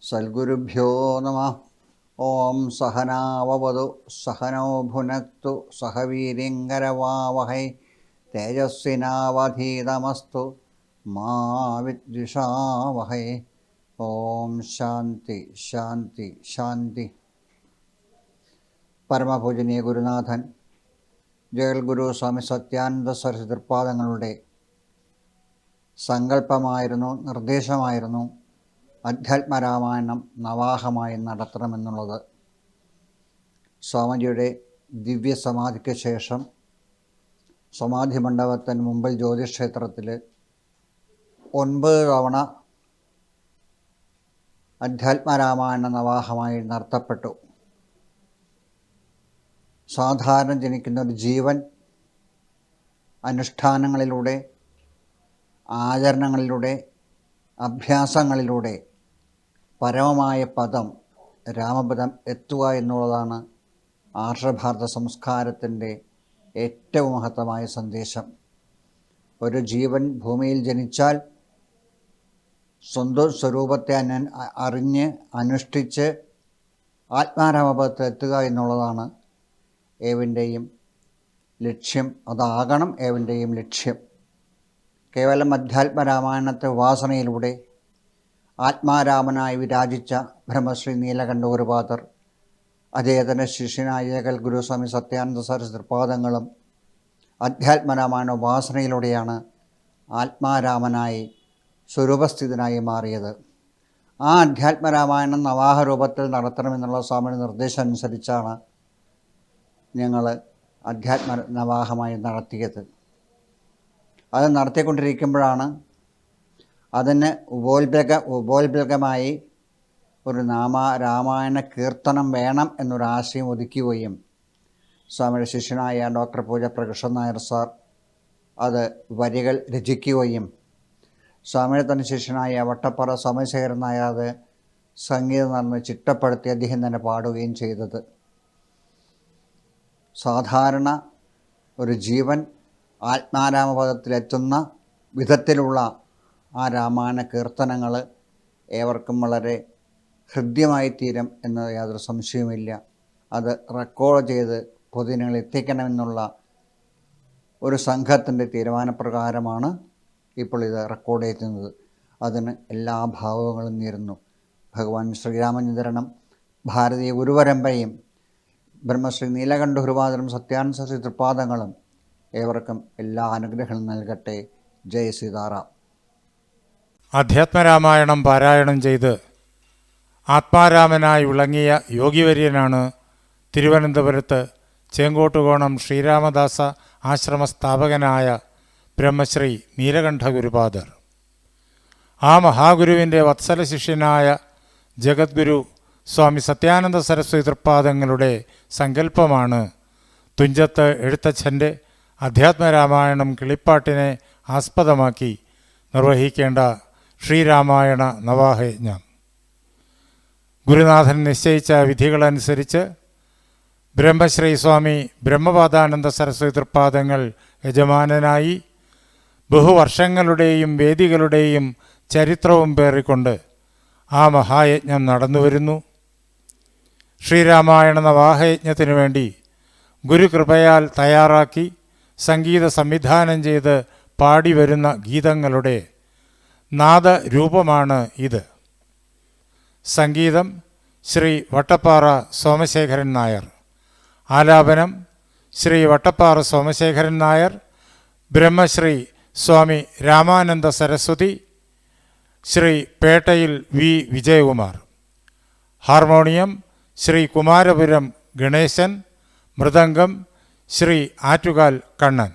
സദ്ഗുരുഭ്യോ നമഃ. ഓം സഹനാവവതു സഹനോ ഭുനക്തു സഹ വീര്യങ്കരവാവഹൈ തേജസ്വിനാവധീതമസ്തു മാ വിദ്വിഷാവഹൈ. ഓം ശാന്തി ശാന്തി ശാന്തി. പരമപൂജനീയ ഗുരുനാഥൻ ജഗദ്ഗുരു സ്വാമി സത്യാനന്ദ സരസ്വതി തൃപ്പാദങ്ങളുടെ സങ്കല്പമായിരുന്നു, നിർദ്ദേശമായിരുന്നു അധ്യാത്മരാമായണം നവാഹമായി നടത്തണമെന്നുള്ളത്. സ്വാമിജിയുടെ ദിവ്യസമാധിക്ക് ശേഷം സമാധി മണ്ഡപത്തിന് മുമ്പിൽ ജ്യോതിഷക്ഷേത്രത്തിൽ 9 തവണ അധ്യാത്മരാമായണ നവാഹമായി നടത്തപ്പെട്ടു. സാധാരണ ജനിക്കുന്ന ഒരു ജീവൻ അനുഷ്ഠാനങ്ങളിലൂടെ, ആചരണങ്ങളിലൂടെ, അഭ്യാസങ്ങളിലൂടെ പരമമായ പദം രാമപദം എത്തുക എന്നുള്ളതാണ് ആർഷഭാരത സംസ്കാരത്തിൻ്റെ ഏറ്റവും മഹത്തമായ സന്ദേശം. ഒരു ജീവൻ ഭൂമിയിൽ ജനിച്ചാൽ സ്വന്തം സ്വരൂപത്തെ അറിഞ്ഞ് അനുഷ്ഠിച്ച് ആത്മാരാമപദത്തിൽ എത്തുക എന്നുള്ളതാണ് ഏവൻ്റെയും ലക്ഷ്യം. അതാകണം ഏവൻ്റെയും ലക്ഷ്യം. കേവലം അധ്യാത്മരാമായണത്തെ ഉപാസനയിലൂടെ ആത്മാരാമനായി വിരാജിച്ച ബ്രഹ്മശ്രീ നീലകണ്ഠ ഗുരുപാദർ, അദ്ദേഹത്തിൻ്റെ ശിഷ്യനായ ജഗദ്ഗുരു സ്വാമി സത്യാനന്ദ സരസ്വതി തൃപ്പാദങ്ങളും അധ്യാത്മരാമായണ ഉപാസനയിലൂടെയാണ് ആത്മാരാമനായി സ്വരൂപസ്ഥിതനായി മാറിയത്. ആ അധ്യാത്മരാമായണം നവാഹ രൂപത്തിൽ നടത്തണമെന്നുള്ള സ്വാമിയുടെ നിർദ്ദേശം അനുസരിച്ചാണ് ഞങ്ങൾ അധ്യാത്മ നവാഹമായി നടത്തിയത്. അത് നടത്തിക്കൊണ്ടിരിക്കുമ്പോഴാണ് അതിന് ഉപോത്ബലകമായി ഒരു രാമായണ കീർത്തനം വേണം എന്നൊരാശയം ഉദിക്കുകയും സ്വാമിയുടെ ശിഷ്യനായ ഡോക്ടർ പൂജപ്ര കൃഷ്ണൻ നായർ സാർ അത് വരികൾ രചിക്കുകയും സ്വാമിയുടെ തന്നെ ശിഷ്യനായ വട്ടപ്പാറ സോമശേഖരൻ നായർ അത് സംഗീതം നടന്ന് ചിട്ടപ്പെടുത്തി അദ്ദേഹം തന്നെ പാടുകയും ചെയ്തത്. സാധാരണ ഒരു ജീവൻ ആത്മാരാമപദത്തിലെത്തുന്ന വിധത്തിലുള്ള ആ രാമായണ കീർത്തനങ്ങൾ ഏവർക്കും വളരെ ഹൃദ്യമായി തീരും എന്നത് യാതൊരു സംശയവുമില്ല. അത് റെക്കോർഡ് ചെയ്ത് പൊതുജനങ്ങളിൽ എത്തിക്കണമെന്നുള്ള ഒരു സംഘത്തിൻ്റെ തീരുമാനപ്രകാരമാണ് ഇപ്പോൾ ഇത് റെക്കോർഡ് ചെയ്യുന്നത്. അതിന് എല്ലാ ഭാവങ്ങളും നേരുന്നു. ഭഗവാൻ ശ്രീരാമചന്ദ്രനും ഭാരതീയ ഗുരുപരമ്പരയും ബ്രഹ്മശ്രീ നീലകണ്ഠ ഗുരുപാദരും സത്യാനന്ദ സരസ്വതി തൃപ്പാദങ്ങളും ഏവർക്കും എല്ലാ അനുഗ്രഹങ്ങളും നൽകട്ടെ. ജയ് സീതാറാം. അധ്യാത്മരാമായണം പാരായണം ചെയ്ത് ആത്മാരാമനായി വിളങ്ങിയ യോഗിവര്യനാണ് തിരുവനന്തപുരത്ത് ചേങ്കോട്ടുകോണം ശ്രീരാമദാസ ആശ്രമ സ്ഥാപകനായ ബ്രഹ്മശ്രീ നീലകണ്ഠ ഗുരുപാദർ. ആ മഹാഗുരുവിൻ്റെ വത്സല ശിഷ്യനായ ജഗദ്ഗുരു സ്വാമി സത്യാനന്ദ സരസ്വതി തൃപ്പാദങ്ങളുടെ സങ്കല്പമാണ് തുഞ്ചത്ത് എഴുത്തച്ഛൻ്റെ അധ്യാത്മരാമായണം കിളിപ്പാട്ടിനെ ആസ്പദമാക്കി നിർവഹിക്കേണ്ട ശ്രീരാമായണ നവാഹയജ്ഞം. ഗുരുനാഥൻ നിശ്ചയിച്ച വിധികളനുസരിച്ച് ബ്രഹ്മശ്രീ സ്വാമി ബ്രഹ്മപാദാനന്ദ സരസ്വതി തൃപ്പാദങ്ങൾ യജമാനനായി ബഹുവർഷങ്ങളുടെയും വേദികളുടെയും ചരിത്രവും പേറിക്കൊണ്ട് ആ മഹായജ്ഞം നടന്നുവരുന്നു. ശ്രീരാമായണ നവാഹയജ്ഞത്തിനു വേണ്ടി ഗുരുകൃപയാൽ തയ്യാറാക്കി സംഗീത സംവിധാനം ചെയ്ത് പാടിവരുന്ന ഗീതങ്ങളുടെ നാദരൂപമാണ് ഇത്. സംഗീതം ശ്രീ വട്ടപ്പാറ സോമശേഖരൻ നായർ. ആലാപനം ശ്രീ വട്ടപ്പാറ സോമശേഖരൻ നായർ, ബ്രഹ്മശ്രീ സ്വാമി രാമാനന്ദ സരസ്വതി, ശ്രീ പേട്ടയിൽ വി വിജയകുമാർ. ഹാർമോണിയം ശ്രീ കുമാരപുരം ഗണേശൻ. മൃദംഗം ശ്രീ ആറ്റുകാൽ കണ്ണൻ.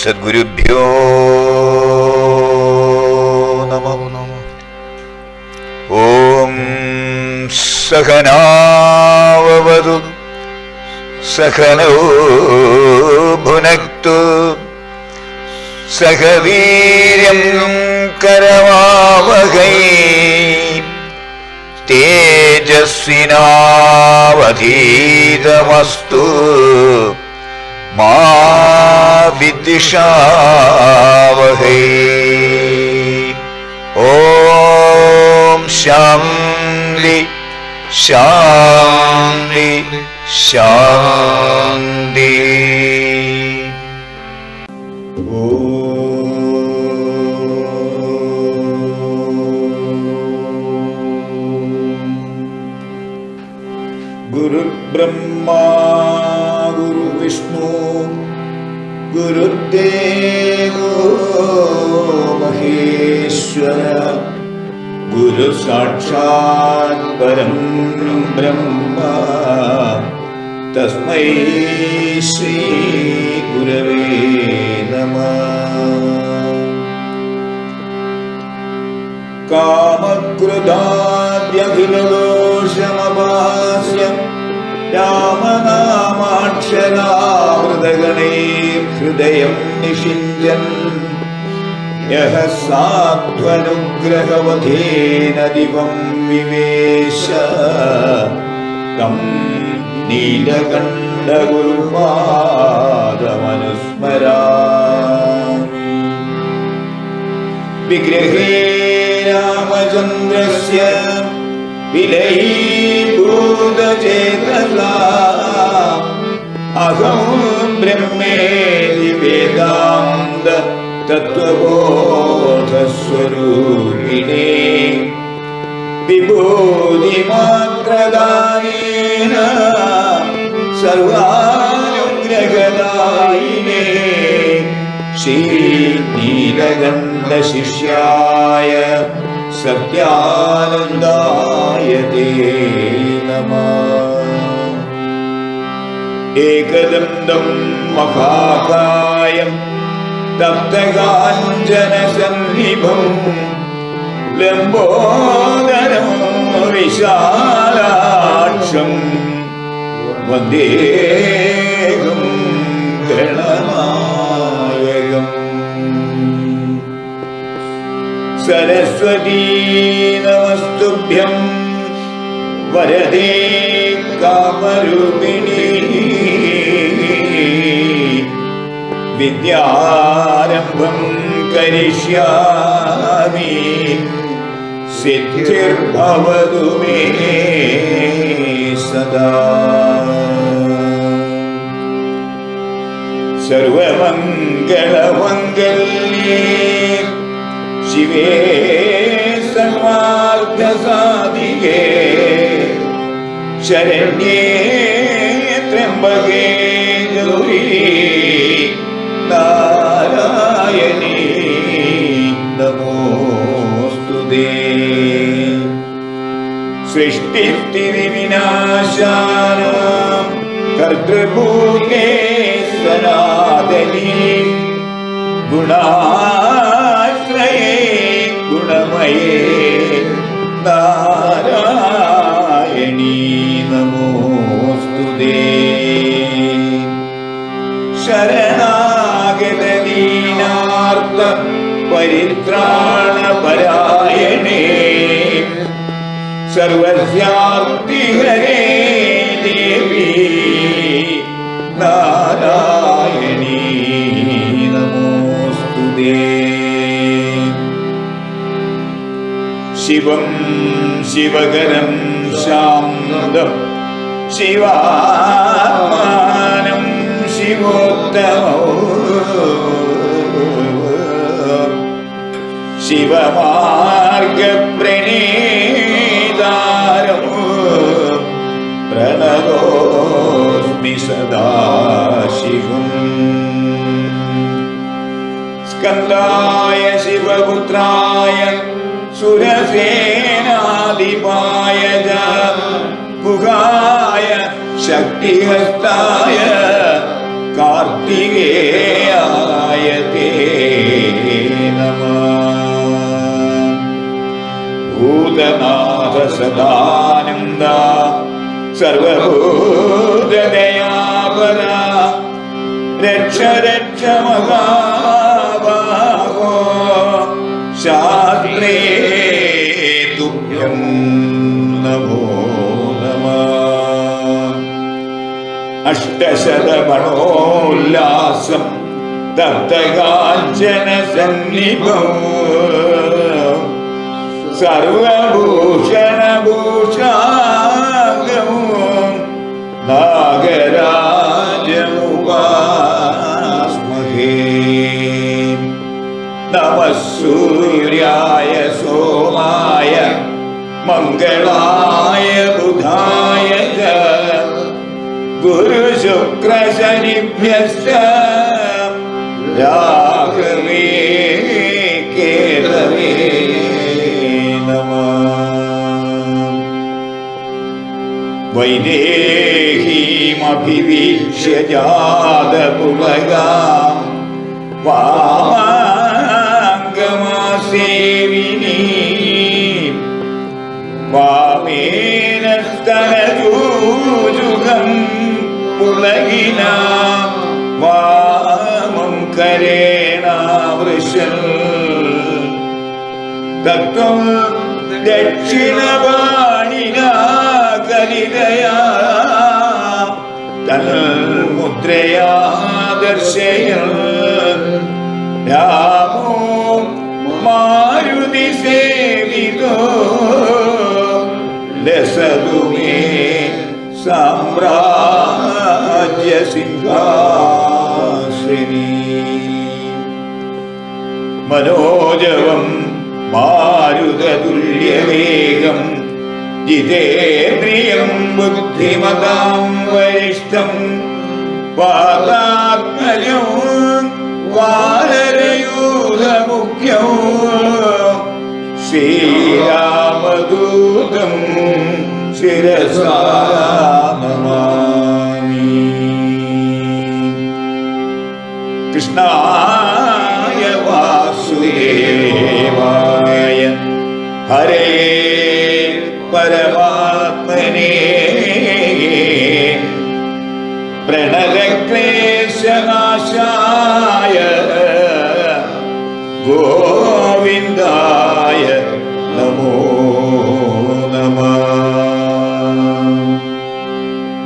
സദ്ഗുരുഭ്യോ സഹനാവവതു സഹനോ ഭുനക്തു സഹവീര്യം കരവാവഹൈ തേജസ്വിനാവധീതമസ്തു മാ വിദ്വിഷാവഹൈ. ഓം ശാന്തി ശാന്തി ശാന്തി. ഗുരുബ്രഹ്മാ ഗുരുവിഷ്ണു ഗുരുദേവോ മഹേശ്വര ഗുരു സാക്ഷാത് പരം ബ്രഹ്മ തസ്മൈ ശ്രീ ഗുരവേ നമഃ. കാമക്രോധാദ്യഖിലദോഷമപാസ്യം രാമനാമാക്ഷരാമൃതഗണേ ഹൃദയം നിഷിഞ്ജൻ യഃ സാത്വനുഗ്രഹവധേന ദിവം വിവേശ തം നീലകണ്ഠഗുരുപാദമനുസ്മരാമി. വിഗ്രഹേ രാമചന്ദ്രസ്യ വിലയീഭൂതചേതസാ അഹം ബ്രഹ്മേതി വേദാന്ത തത്വബോധസ്വരൂപിണേ വിഭൂതിമാത്രദാനേന സർവാനുഗ്രഹദായിനേ ശ്രീനീലകണ്ഠശിഷ്യായ സത്യാനന്ദായ തേ നമഃ. ഏകദന്തം മഹാകായം തപ്തകാഞ്ചനസന്നിഭം ലംബോദരം വിശാലാക്ഷം വന്ദേഹം ഗണനായകം. സരസ്വതീ നമസ്തുഭ്യം വരദേ കാമരൂപിണീ വിദ്യാരംഭം കരിഷ്യാമി സിദ്ധിർഭവതു മേ സദാ. സർവമംഗളമംഗല്യേ ശിവേ സർവാർത്ഥസാധികേ ശരണ്യേ ത്രയംബകേ ഗൗരീ നാരായണീ നമോസ്തുതേ. സൃഷ്ടിസ്ഥിതിവിനാശാനാം കർതൃഭൂതേ സനാതനീ ഗുണാശ്രയേ ഗുണമയേ നാരായണീ നമോസ്തുതേ. ശരണാഗതദീനാർത്ത പരിത്രാണപരായണേ സർവസ്യാർത്തിഹരേ ദേവി നാരായണീ നമോസ്തുതേ. ശിവം ശിവകരം ശാന്തം ശിവാത്മാനം ശിവോത്തമോ ശിവമാർഗപ്രണീതാരം പ്രണതോസ്മി സദാശിവം. സ്കന്ദായ ശിവപുത്രായ സുരസേനാധിപായ ഗുഹായ ശക്തിഹസ്തായ കാർത്തികേയായ തേ നമഃ. ഭൂതനാഥ സദാനന്ദായ സർവഭൂതദയാപര രക്ഷ രക്ഷ മഹാബാഹോ ശാസ്ത്രേ തുഭ്യം നമോ നമഃ. അഷ്ടശതമണോല്ലാസം തപ്തകാഞ്ചന സന്നിഭം സർവഭൂഷണഭൂഷാംഗം നാഗരാജമുപാസ്മഹേ. നമഃ സൂര്യായ സോമായ മംഗളായ ബുധായ ച ഗുരുശുക്രശനിഭ്യശ്ച രാഘവേ കേതവേ നമഃ. വൈദേഹീമഭിവീക്ഷ്യ ജാതപുളകാം വാമാംഗമാസേവിനീ വാമേന സ്തനജൂജുഗം പുളകിനാം വാമം കരേണാവൃശൽ തത്വം ദക്ഷിണവാണിനാ കരിതയാ തന്മുദ്രയാ ദർശയൻ രാമോ മാരുതി സേവിതോ ലസതു മേ സാമ്രാജ്യ സിംഹാസനീ. മനോജവം മാരുതതുല്യവേഗം ജിതേന്ദ്രിയം ബുദ്ധിമതാം വരിഷ്ഠം വാതാത്മജം വാനരയൂഥമുഖ്യം ശ്രീരാമദൂതം ശിരസാ നമാമി. കൃഷ്ണായ വാസുദേവായ ഹരേ പരമാത്മനേ പ്രണതക്ലേശനാശായ ഗോവിന്ദായ നമോ നമഃ.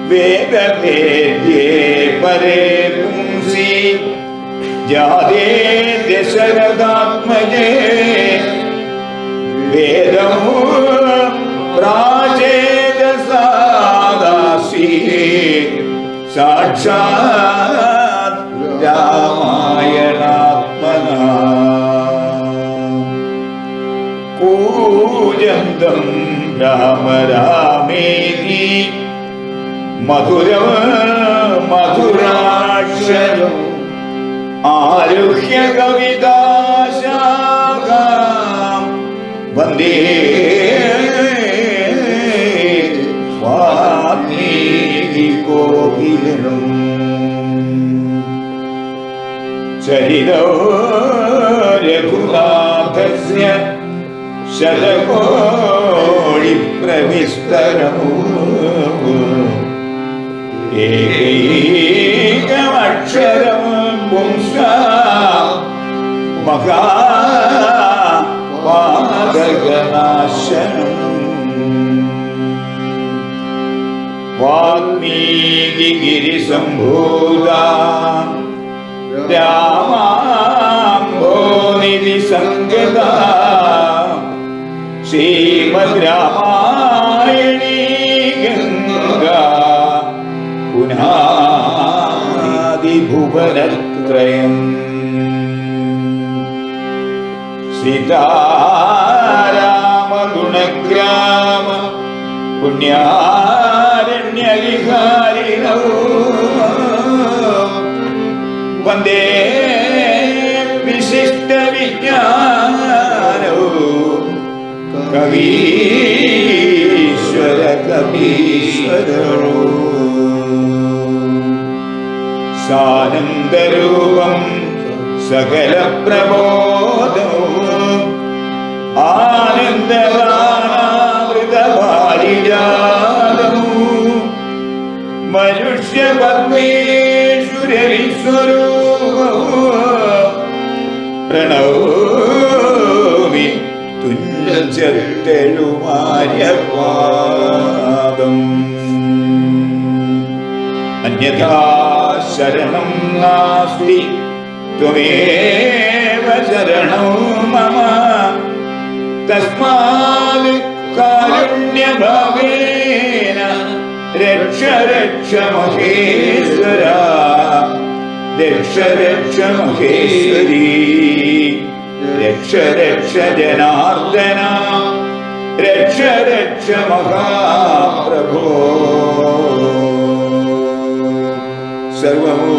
വേദവേദ്യേ പരേ പുംസി ജാതേ ദശരഥാത്മജേ വേദം പ്രാചേതസാദാസി സാക്ഷാത് രാമായണാത്മനാ. കൂജന്തം രാമ രാമേതി മധുരം മധുരാക്ഷരം ആരുഹ്യ കവിതാശാഖാം വന്ദേ വാൽമീകി കോകിലം. ചരിതോ രഘുനാഥസ്യ ശതകോടി പ്രവിസ്തരം ഏകൈകമക്ഷരം പുംസാ മഹാപാതകനാശനം. വാൽമീകി ഗിരിസംഭൂതാ രാമാംബോനിധി സംഗതാ ശ്രീമദ് രാമായണീ ഗംഗാ പുനാദിഭുവനത്രയം. സീതാരാമഗുണഗ്രാമ പുണ്യാരണ്യവിഹാരിണോ വന്ദേ വിശിഷ്ട വിജ്ഞാനോ കവീശ്വര കവീശ്വരോ. സാനന്ദരൂപം സകല പ്രബോധോ ആനന്ദവാനാമൃത പാരിജാതം പ്രണോമി തുഞ്ചത്തെഴുമാര്യപാദം. അന്യഥാ ശരണം നാസ്തി ത്വമേവ ശരണം മമ. തസ്മാത് കാരുണ്യഭാവേന രക്ഷ രക്ഷ മഹേശ്വര, രക്ഷ രക്ഷ മഹേശ്വരി, രക്ഷ രക്ഷ ജനാർദ്ദന, രക്ഷ രക്ഷ മഹാപ്രഭോ. സർവമോ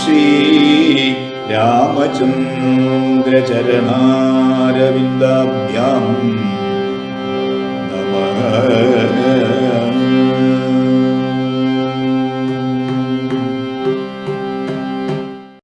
ശ്രീ രാമചന്ദ്രചരണാരവിന്ദാഭ്യാം